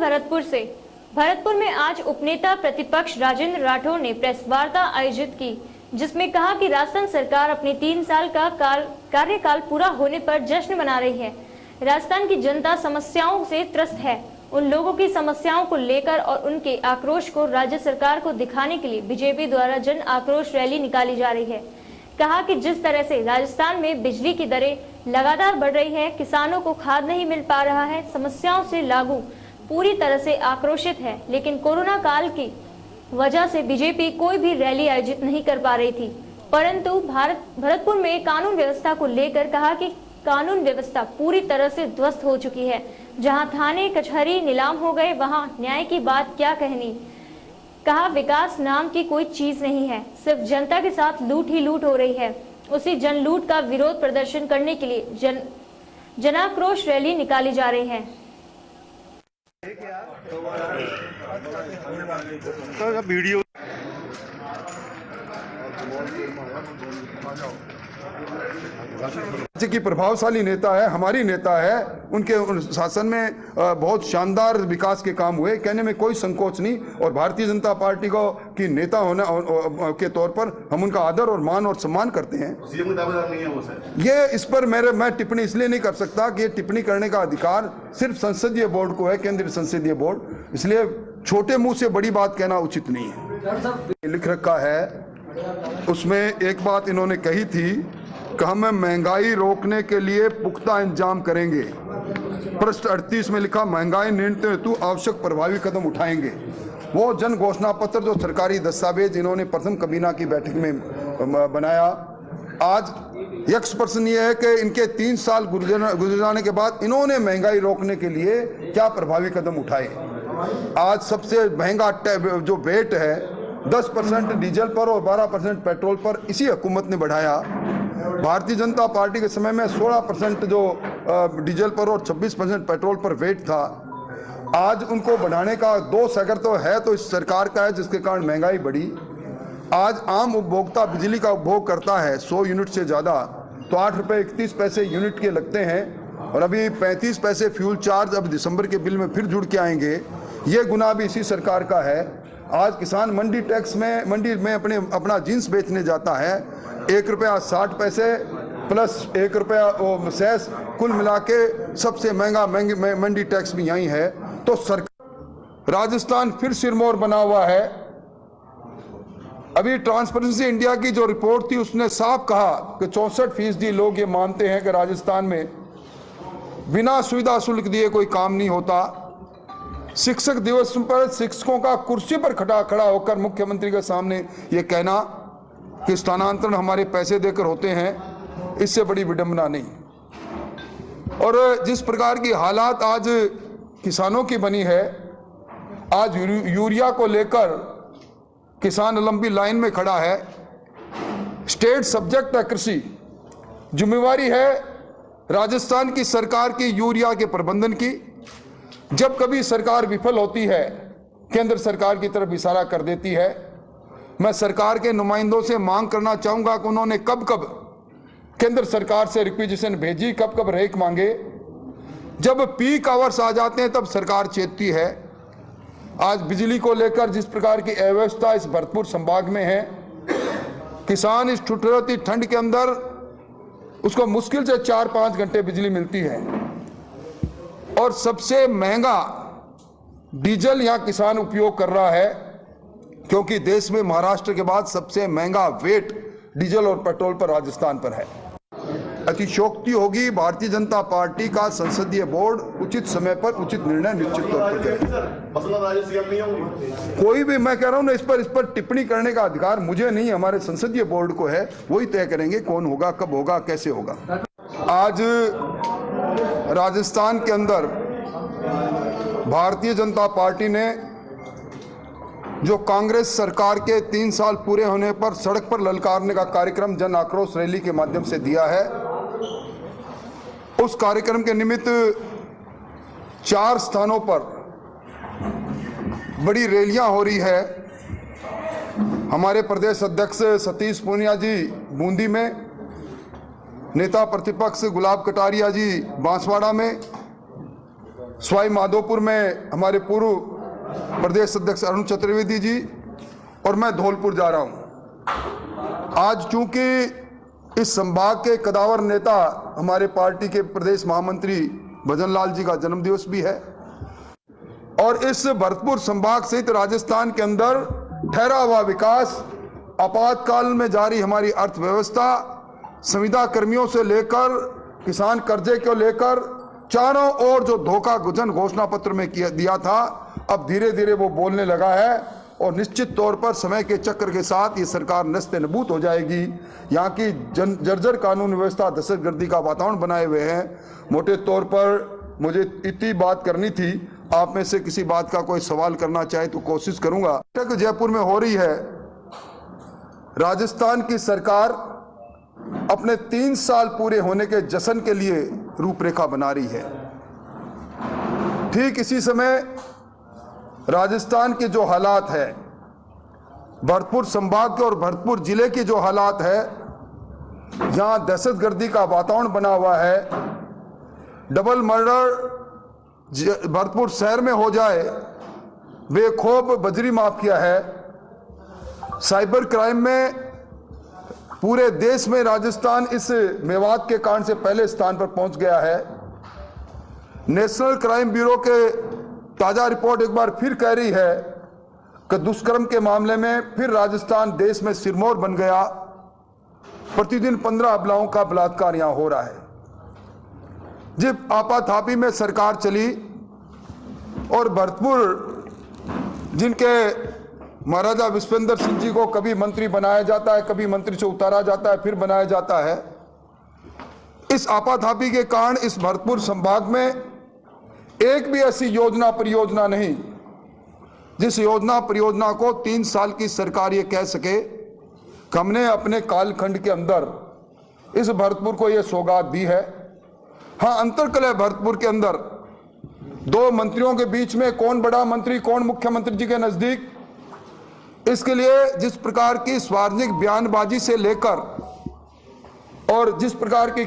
भरतपुर से। भरतपुर में आज उपनेता प्रतिपक्ष राजेंद्र राठौर ने प्रेस वार्ता आयोजित की, जिसमें कहा कि राजस्थान सरकार अपने 3 साल का कार्यकाल पूरा होने पर जश्न मना रही है। राजस्थान की जनता समस्याओं से त्रस्त है। उन लोगों की समस्याओं को लेकर और उनके आक्रोश को राज्य सरकार को दिखाने के लिए बीजेपी द्वारा जन आक्रोश रैली निकाली जा रही है। कहा कि जिस तरह से राजस्थान में बिजली की दरें लगातार बढ़ रही है, किसानों को खाद नहीं मिल पा रहा है, समस्याओं से लागू पूरी तरह से आक्रोशित है। लेकिन कोरोना काल की वजह से बीजेपी कोई भी रैली आयोजित नहीं कर पा रही थी। परंतु भरतपुर में कानून व्यवस्था को लेकर कहा कि कानून व्यवस्था पूरी तरह से ध्वस्त हो चुकी है। जहां थाने कचहरी नीलाम हो गए, वहां न्याय की बात क्या कहनी। कहा विकास नाम की कोई चीज नहीं है, सिर्फ जनता के साथ लूट ही लूट हो रही है। उसी जन लूट का विरोध प्रदर्शन करने के लिए जनाक्रोश रैली निकाली जा रही है। वीडियो राज्य की प्रभावशाली नेता है, हमारी नेता है। उनके शासन में बहुत शानदार विकास के काम हुए, कहने में कोई संकोच नहीं। और भारतीय जनता पार्टी को की नेता होने के तौर पर हम उनका आदर और मान और सम्मान करते हैं। सीएम का दावेदार नहीं है वो सर। ये इस पर मैं टिप्पणी इसलिए नहीं कर सकता कि ये टिप्पणी करने का अधिकार सिर्फ संसदीय बोर्ड को है, केंद्रीय संसदीय बोर्ड। इसलिए छोटे मुंह से बड़ी बात कहना उचित नहीं है। लिख रखा है, उसमें एक बात इन्होंने कही थी कि हम महंगाई रोकने के लिए पुख्ता इंतजाम करेंगे। पृष्ठ 38 में लिखा, महंगाई नियंत्रण हेतु आवश्यक प्रभावी कदम उठाएंगे। वो जन घोषणा पत्र जो सरकारी दस्तावेज इन्होंने प्रथम कबीना की बैठक में बनाया, आज यक्ष प्रश्न ये है कि इनके 3 साल गुजर जाने के बाद इन्होंने महंगाई रोकने के लिए क्या प्रभावी कदम उठाए। आज सबसे महंगा जो वेट है 10% डीजल पर और 12% पेट्रोल पर इसी हुकूमत ने बढ़ाया। भारतीय जनता पार्टी के समय में 16% जो डीजल पर और 26% पेट्रोल पर वेट था। आज उनको बढ़ाने का दोष अगर तो है तो इस सरकार का है, जिसके कारण महंगाई बढ़ी। आज आम उपभोक्ता बिजली का उपभोग करता है 100 यूनिट से ज़्यादा, तो 8 रुपये 31 पैसे यूनिट के लगते हैं। और अभी 35 पैसे फ्यूल चार्ज अब दिसंबर के बिल में फिर जुड़ के आएंगे। ये गुनाह भी इसी सरकार का है। आज किसान मंडी में अपना जींस बेचने जाता है, 1 रुपया 60 पैसे प्लस 1 रुपया सेस, कुल मिला के सबसे महंगा मंडी टैक्स भी यहीं है। तो सरकार राजस्थान फिर सिरमौर बना हुआ है। अभी ट्रांसपेरेंसी इंडिया की जो रिपोर्ट थी उसने साफ कहा कि 64% लोग ये मानते हैं कि राजस्थान में बिना सुविधा शुल्क दिए कोई काम नहीं होता। शिक्षक दिवस पर शिक्षकों का कुर्सी पर खड़ा होकर मुख्यमंत्री के सामने ये कहना कि स्थानांतरण हमारे पैसे देकर होते हैं, इससे बड़ी विडंबना नहीं। और जिस प्रकार की हालात आज किसानों की बनी है, आज यूरिया को लेकर किसान लंबी लाइन में खड़ा है। स्टेट सब्जेक्ट है कृषि, जिम्मेवारी है राजस्थान की सरकार की यूरिया के प्रबंधन की। जब कभी सरकार विफल होती है, केंद्र सरकार की तरफ इशारा कर देती है। मैं सरकार के नुमाइंदों से मांग करना चाहूंगा कि उन्होंने कब कब केंद्र सरकार से रिक्वेजिशन भेजी, कब कब रेक मांगे। जब पीक आवर्स आ जाते हैं तब सरकार चेतती है। आज बिजली को लेकर जिस प्रकार की अव्यवस्था इस भरतपुर संभाग में है, किसान इस ठुठुरती ठंड के अंदर उसको मुश्किल से 4-5 घंटे बिजली मिलती है। और सबसे महंगा डीजल यहाँ किसान उपयोग कर रहा है, क्योंकि देश में महाराष्ट्र के बाद सबसे महंगा वेट डीजल और पेट्रोल पर राजस्थान पर है। अतिशयोक्ति होगी भारतीय जनता पार्टी का संसदीय बोर्ड उचित समय पर उचित निर्णय निश्चित तौर पर करेगा। कोई भी, मैं कह रहा हूं ना, इस पर टिप्पणी करने का अधिकार मुझे नहीं, हमारे संसदीय बोर्ड को है। वही तय करेंगे कौन होगा, कब होगा, कैसे होगा। आज राजस्थान के अंदर भारतीय जनता पार्टी ने जो कांग्रेस सरकार के 3 साल पूरे होने पर सड़क पर ललकारने का कार्यक्रम जन आक्रोश रैली के माध्यम से दिया है, उस कार्यक्रम के निमित्त 4 स्थानों पर बड़ी रैलियां हो रही है। हमारे प्रदेश अध्यक्ष सतीश पूनिया जी बूंदी में, नेता प्रतिपक्ष गुलाब कटारिया जी बांसवाड़ा में, सवाई माधोपुर में हमारे पूर्व प्रदेश अध्यक्ष अरुण चतुर्वेदी जी, और मैं धौलपुर जा रहा हूं। आज चूंकि इस संभाग के कदावर नेता हमारे पार्टी के प्रदेश महामंत्री भजनलाल जी का जन्मदिवस भी है, और इस भरतपुर संभाग सहित राजस्थान के अंदर ठहरा हुआ विकास, आपातकाल में जारी हमारी अर्थव्यवस्था, संविदा कर्मियों से लेकर किसान कर्जे को लेकर चारों ओर जो धोखा गुजन घोषणा पत्र में दिया था, अब धीरे धीरे वो बोलने लगा है, और निश्चित तौर पर समय के चक्र के साथ ये सरकार नस्ते नबूत हो जाएगी। यहाँ की जर्जर कानून व्यवस्था, दहशतगर्दी का वातावरण बनाए हुए हैं। मोटे तौर पर मुझे इतनी बात करनी थी, आप में से किसी बात का कोई सवाल करना चाहे तो कोशिश करूंगा। बैठक जयपुर में हो रही है, राजस्थान की सरकार अपने 3 साल पूरे होने के जश्न के लिए रूपरेखा बना रही है। ठीक इसी समय राजस्थान के जो हालात है, भरतपुर संभाग के और भरतपुर जिले के जो हालात है, जहां दहशतगर्दी का वातावरण बना हुआ है, डबल मर्डर भरतपुर शहर में हो जाए, बेखौफ बजरी माफिया है, साइबर क्राइम में पूरे देश में राजस्थान इस मेवात के कांड से पहले स्थान पर पहुंच गया है। नेशनल क्राइम ब्यूरो के ताजा रिपोर्ट एक बार फिर कह रही है कि दुष्कर्म के मामले में फिर राजस्थान देश में सिरमौर बन गया। प्रतिदिन 15 अबलाओं का बलात्कार यहां हो रहा है। जब आपाधापी में सरकार चली और भरतपुर, जिनके महाराजा विश्वेंद्र सिंह जी को कभी मंत्री बनाया जाता है, कभी मंत्री से उतारा जाता है, फिर बनाया जाता है, इस आपाधापी के कारण इस भरतपुर संभाग में एक भी ऐसी योजना परियोजना नहीं जिस योजना परियोजना को 3 साल की सरकार ये कह सके कि हमने अपने कालखंड के अंदर इस भरतपुर को ये सौगात दी है। हाँ, अंतरकलह है भरतपुर के अंदर 2 मंत्रियों के बीच में, कौन बड़ा मंत्री, कौन मुख्यमंत्री जी के नजदीक। इसके लिए जिस प्रकार की सार्वजनिक बयानबाजी से लेकर और जिस प्रकार की